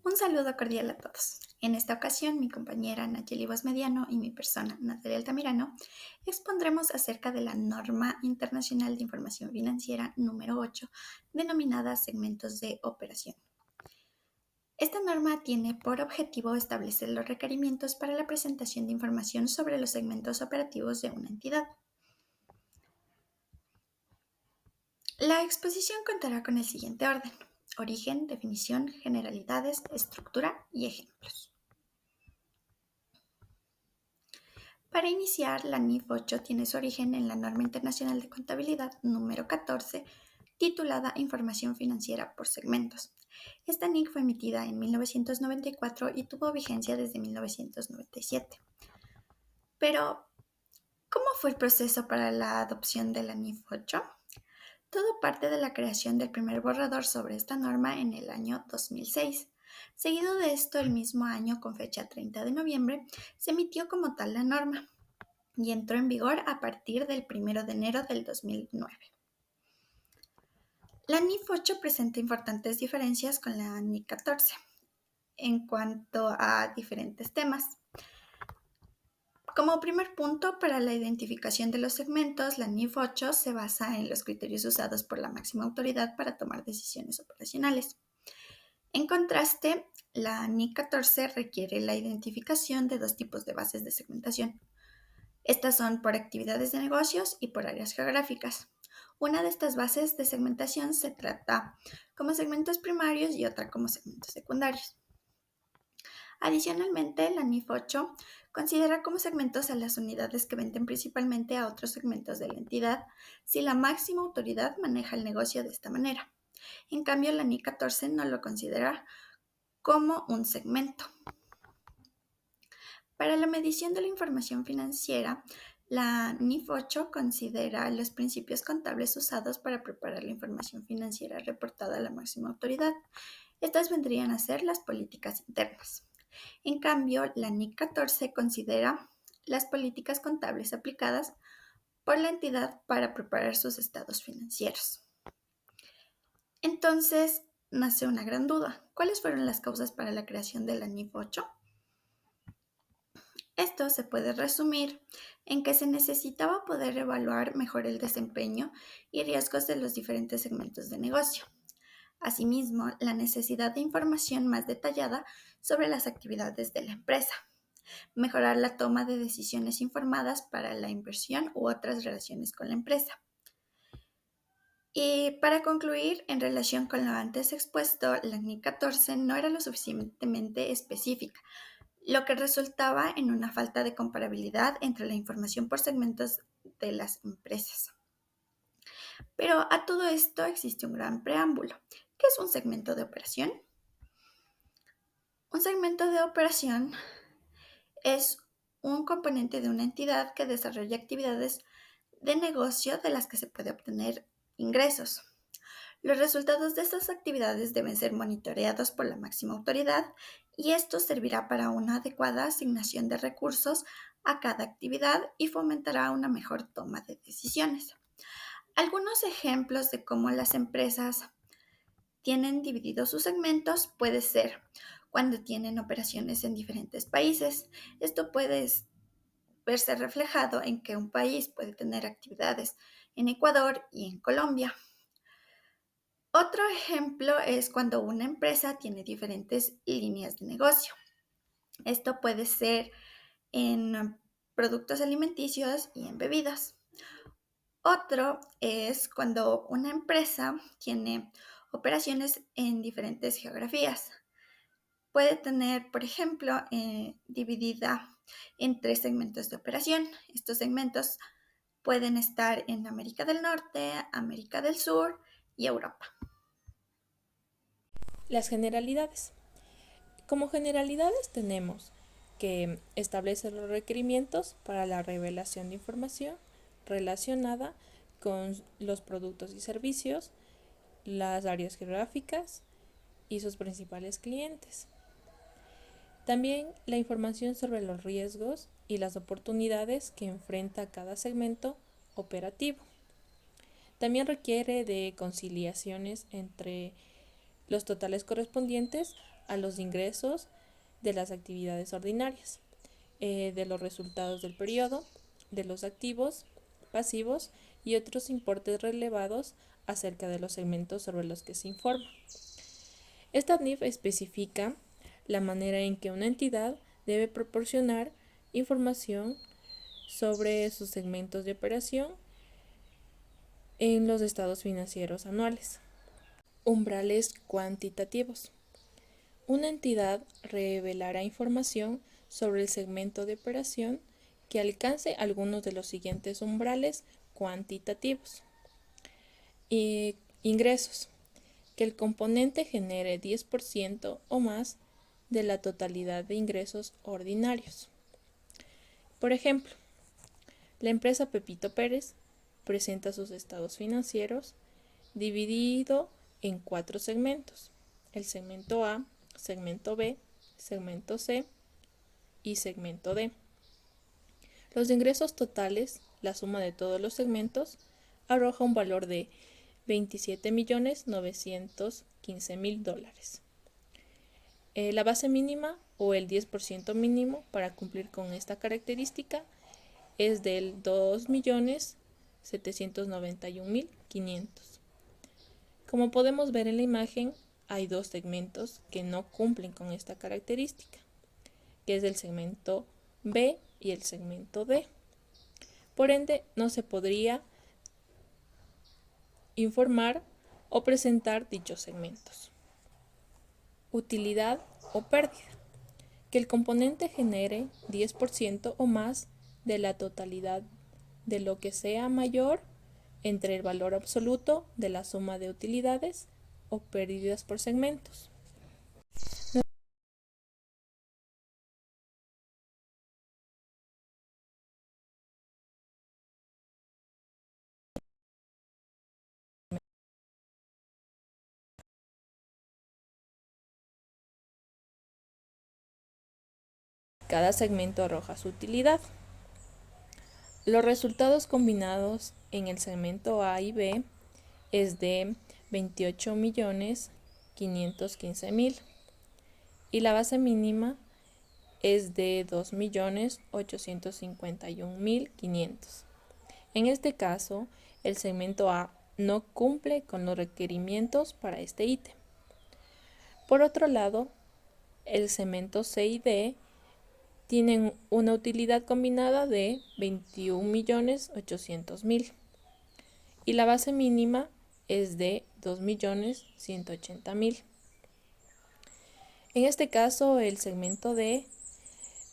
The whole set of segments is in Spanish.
Un saludo cordial a todos. En esta ocasión, mi compañera Nayeli Vos Mediano y mi persona, Natalia Altamirano, expondremos acerca de la Norma Internacional de Información Financiera número 8, denominada Segmentos de Operación. Esta norma tiene por objetivo establecer los requerimientos para la presentación de información sobre los segmentos operativos de una entidad. La exposición contará con el siguiente orden: origen, definición, generalidades, estructura y ejemplos. Para iniciar, la NIF 8 tiene su origen en la Norma Internacional de Contabilidad número 14, titulada Información Financiera por Segmentos. Esta NIC fue emitida en 1994 y tuvo vigencia desde 1997. Pero, ¿cómo fue el proceso para la adopción de la NIF 8? Todo parte de la creación del primer borrador sobre esta norma en el año 2006. Seguido de esto, el mismo año, con fecha 30 de noviembre, se emitió como tal la norma y entró en vigor a partir del 1 de enero del 2009. La NIF 8 presenta importantes diferencias con la NIC 14 en cuanto a diferentes temas. Como primer punto, para la identificación de los segmentos, la NIF 8 se basa en los criterios usados por la máxima autoridad para tomar decisiones operacionales. En contraste, la NIC 14 requiere la identificación de dos tipos de bases de segmentación. Estas son por actividades de negocios y por áreas geográficas. Una de estas bases de segmentación se trata como segmentos primarios y otra como segmentos secundarios. Adicionalmente, la NIF 8 considera como segmentos a las unidades que venden principalmente a otros segmentos de la entidad si la máxima autoridad maneja el negocio de esta manera. En cambio, la NIC 14 no lo considera como un segmento. Para la medición de la información financiera, la NIF 8 considera los principios contables usados para preparar la información financiera reportada a la máxima autoridad. Estas vendrían a ser las políticas internas. En cambio, la NIC 14 considera las políticas contables aplicadas por la entidad para preparar sus estados financieros. Entonces, nace una gran duda. ¿Cuáles fueron las causas para la creación de la NIF 8? Esto se puede resumir en que se necesitaba poder evaluar mejor el desempeño y riesgos de los diferentes segmentos de negocio. Asimismo, la necesidad de información más detallada sobre las actividades de la empresa, mejorar la toma de decisiones informadas para la inversión u otras relaciones con la empresa. Y para concluir, en relación con lo antes expuesto, la NIC 14 no era lo suficientemente específica, lo que resultaba en una falta de comparabilidad entre la información por segmentos de las empresas. Pero a todo esto existe un gran preámbulo. ¿Qué es un segmento de operación? Un segmento de operación es un componente de una entidad que desarrolla actividades de negocio de las que se puede obtener ingresos. Los resultados de estas actividades deben ser monitoreados por la máxima autoridad y esto servirá para una adecuada asignación de recursos a cada actividad y fomentará una mejor toma de decisiones. Algunos ejemplos de cómo las empresas tienen divididos sus segmentos puede ser cuando tienen operaciones en diferentes países. Esto puede verse reflejado en que un país puede tener actividades en Ecuador y en Colombia. Otro ejemplo es cuando una empresa tiene diferentes líneas de negocio. Esto puede ser en productos alimenticios y en bebidas. Otro es cuando una empresa tiene operaciones en diferentes geografías. Puede tener, por ejemplo, dividida en 3 segmentos de operación. Estos segmentos pueden estar en América del Norte, América del Sur y Europa. Las generalidades. Como generalidades tenemos que establecer los requerimientos para la revelación de información relacionada con los productos y servicios, las áreas geográficas y sus principales clientes. También la información sobre los riesgos y las oportunidades que enfrenta cada segmento operativo. También requiere de conciliaciones entre los totales correspondientes a los ingresos de las actividades ordinarias, de los resultados del periodo, de los activos, pasivos y otros importes relevados acerca de los segmentos sobre los que se informa. Esta NIF especifica la manera en que una entidad debe proporcionar información sobre sus segmentos de operación en los estados financieros anuales. Umbrales cuantitativos. Una entidad revelará información sobre el segmento de operación que alcance algunos de los siguientes umbrales cuantitativos. Ingresos. Que el componente genere 10% o más de la totalidad de ingresos ordinarios. Por ejemplo, la empresa Pepito Pérez presenta sus estados financieros dividido en 4 segmentos: el segmento A, segmento B, segmento C y segmento D. Los ingresos totales, la suma de todos los segmentos, arroja un valor de $27.915.000. La base mínima o el 10% mínimo para cumplir con esta característica es del 2.791.500. Como podemos ver en la imagen, hay 2 segmentos que no cumplen con esta característica, que es el segmento B y el segmento D. Por ende, no se podría informar o presentar dichos segmentos. Utilidad o pérdida. Que el componente genere 10% o más de la totalidad de lo que sea mayor entre el valor absoluto de la suma de utilidades o pérdidas por segmentos. Cada segmento arroja su utilidad. Los resultados combinados en el segmento A y B es de 28.515.000 y la base mínima es de 2.851.500. En este caso, el segmento A no cumple con los requerimientos para este ítem. Por otro lado, el segmento C y D tienen una utilidad combinada de 21.800.000 y la base mínima es de 2.180.000. En este caso, el segmento D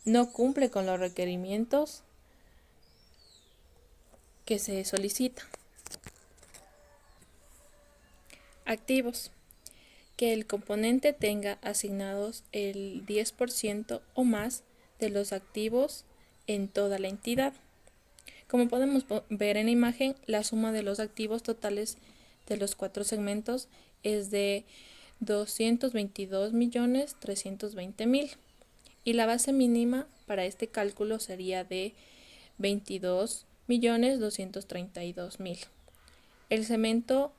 no cumple con los requerimientos que se solicitan. Activos. Que el componente tenga asignados el 10% o más de los activos en toda la entidad. Como podemos ver en la imagen, la suma de los activos totales de los 4 segmentos es de 222.320.000 y la base mínima para este cálculo sería de 22.232.000. El segmento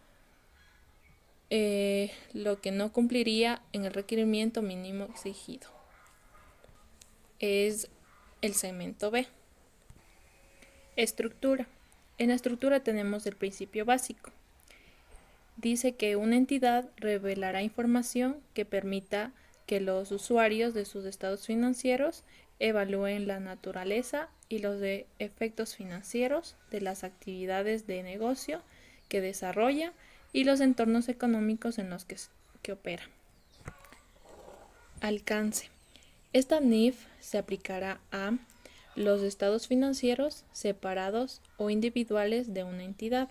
lo que no cumpliría en el requerimiento mínimo exigido es el segmento B. Estructura. En la estructura tenemos el principio básico. Dice que una entidad revelará información que permita que los usuarios de sus estados financieros evalúen la naturaleza y los efectos financieros de las actividades de negocio que desarrolla y los entornos económicos en los que opera. Alcance. Esta NIF se aplicará a los estados financieros separados o individuales de una entidad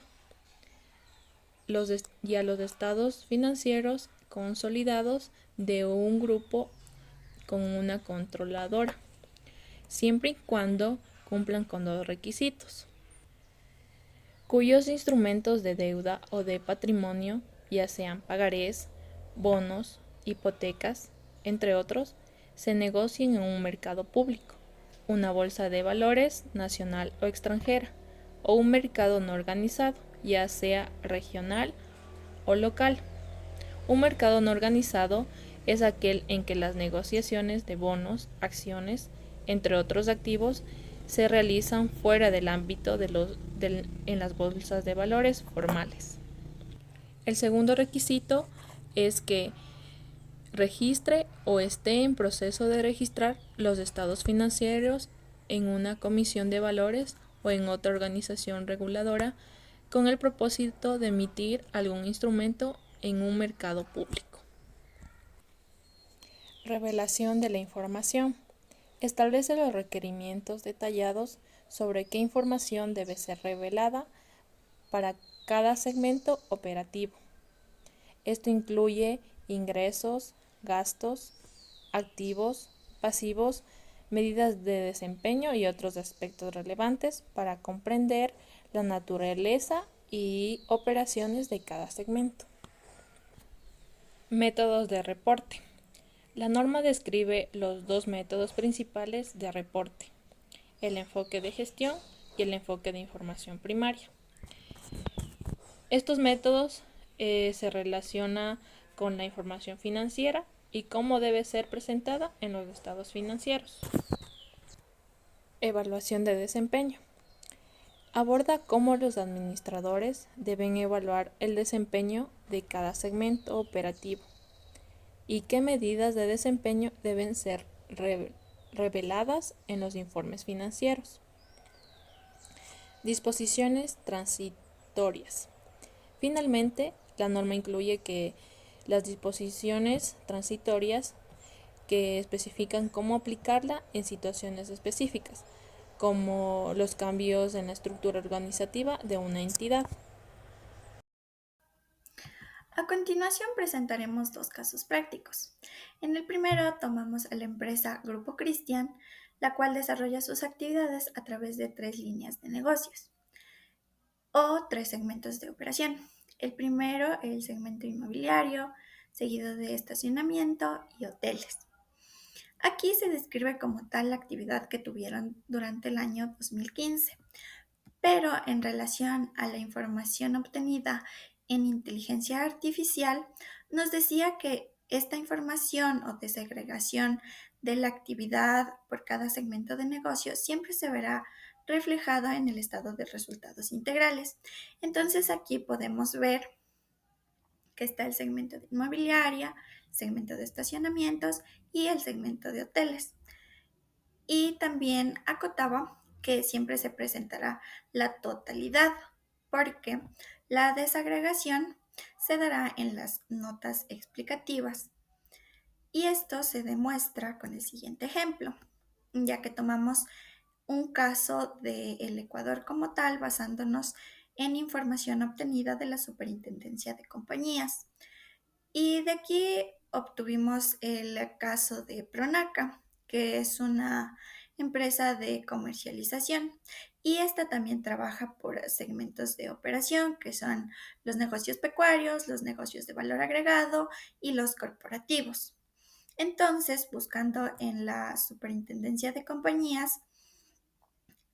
y a los estados financieros consolidados de un grupo con una controladora, siempre y cuando cumplan con los requisitos, cuyos instrumentos de deuda o de patrimonio, ya sean pagarés, bonos, hipotecas, entre otros, se negocien en un mercado público, una bolsa de valores nacional o extranjera, o un mercado no organizado, ya sea regional o local. Un mercado no organizado es aquel en que las negociaciones de bonos, acciones, entre otros activos, se realizan fuera del ámbito en las bolsas de valores formales. El segundo requisito es que registre o esté en proceso de registrar los estados financieros en una comisión de valores o en otra organización reguladora con el propósito de emitir algún instrumento en un mercado público. Revelación de la información. Establece los requerimientos detallados sobre qué información debe ser revelada para cada segmento operativo. Esto incluye ingresos, gastos, activos, pasivos, medidas de desempeño y otros aspectos relevantes para comprender la naturaleza y operaciones de cada segmento. Métodos de reporte. La norma describe los dos métodos principales de reporte, el enfoque de gestión y el enfoque de información primaria. Estos métodos se relacionan con la información financiera y cómo debe ser presentada en los estados financieros. Evaluación de desempeño. Aborda cómo los administradores deben evaluar el desempeño de cada segmento operativo y qué medidas de desempeño deben ser reveladas en los informes financieros. Disposiciones transitorias. Finalmente, la norma incluye que las disposiciones transitorias que especifican cómo aplicarla en situaciones específicas, como los cambios en la estructura organizativa de una entidad. A continuación presentaremos dos casos prácticos. En el primero tomamos a la empresa Grupo Cristian, la cual desarrolla sus actividades a través de tres líneas de negocios o tres segmentos de operación. El primero, el segmento inmobiliario, seguido de estacionamiento y hoteles. Aquí se describe como tal la actividad que tuvieron durante el año 2015, pero en relación a la información obtenida en inteligencia artificial, nos decía que esta información o desagregación de la actividad por cada segmento de negocio siempre se verá reflejada en el estado de resultados integrales. Entonces aquí podemos ver que está el segmento de inmobiliaria, segmento de estacionamientos y el segmento de hoteles. Y también acotaba que siempre se presentará la totalidad, porque la desagregación se dará en las notas explicativas. Y esto se demuestra con el siguiente ejemplo, ya que tomamos un caso del Ecuador como tal, basándonos en información obtenida de la Superintendencia de Compañías. Y de aquí obtuvimos el caso de Pronaca, que es una empresa de comercialización. Y esta también trabaja por segmentos de operación, que son los negocios pecuarios, los negocios de valor agregado y los corporativos. Entonces, buscando en la Superintendencia de Compañías,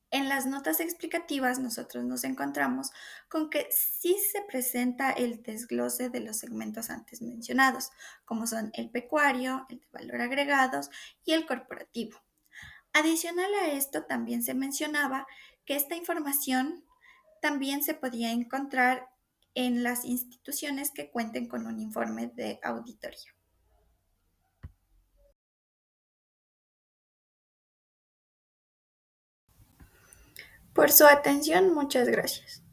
en las notas explicativas nosotros nos encontramos con que sí se presenta el desglose de los segmentos antes mencionados, como son el pecuario, el de valor agregados y el corporativo. Adicional a esto, también se mencionaba que esta información también se podía encontrar en las instituciones que cuenten con un informe de auditoría. Por su atención, muchas gracias.